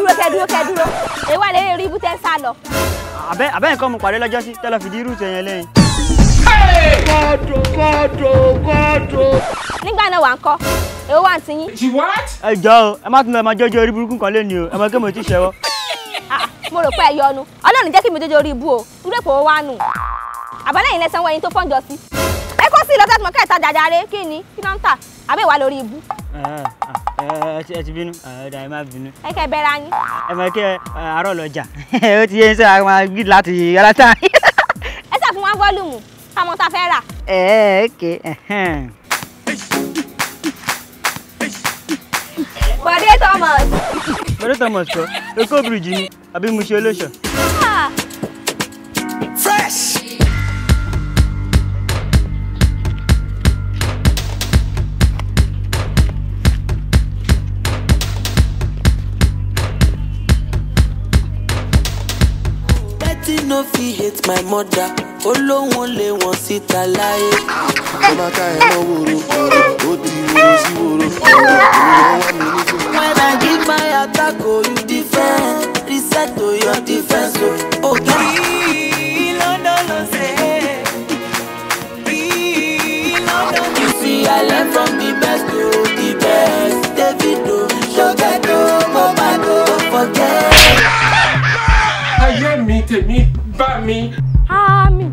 dúró. Èwo wà lè rí ibú tẹ́ sá lọ. Àbẹ́ nǹkan mo pàdé lọ́jọ́ sí tẹ́lọ̀ fìdí irú tẹ̀yẹn lẹ́yìn. God. Nígbà náà wà ń kọ́. Èwo wà ń ti yín. She what? Ẹ jọ̀ọ́ ẹ má tún lọ máa jọjọ orí burúkú kan lẹ́ni o. Ẹ mọ̀ kí mo ti ṣẹ́wọ́. Mo rò pé ẹ yọnu. Ọlọ́run jẹ́ kí mi jọjọ orí ibú o. Dúró pé ó wá nù. Àbálẹ́yìn lẹ́sẹ̀ wọ ẹyin tó fọ́njọ sí. Ẹ kó sí lọ́sẹ̀ tí mo kẹ́ẹ̀ta jàjàre kí ni kí ló ń tà àbẹ́ ìwà lórí ibú. Ẹ ti bínú ẹ má bínú. Ẹ kẹ́ bẹ̀rẹ̀ ayín. Ẹ mọ̀ kí àárọ̀ lọ́jà ó ti yé ń sẹ́ àwọn máa gbé láti yàrá tá. Ẹ sà fún wa fọ́lùmù káwọn tá fẹ́ rà. Okay. Bọ̀dé Thomas kọ́ Èkó bridge ni àbí mo ṣe olóṣọ̀. Fresh. Betty no fit hate my mother. Olóhùn lé wọn síta láyé. Bàbá ká ẹ̀ lọ wòrò, ó ti wòrò sí wòrò. When I give my attack, oh you defend. Reset to your defense, oh okay. London say. You see I learn from the best to the best. Davido, Shogato, Mobado, don't forget. Ayé mi tèmi bá mi. Àmín.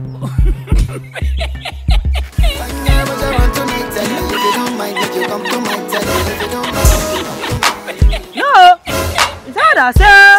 No, it's hard to say.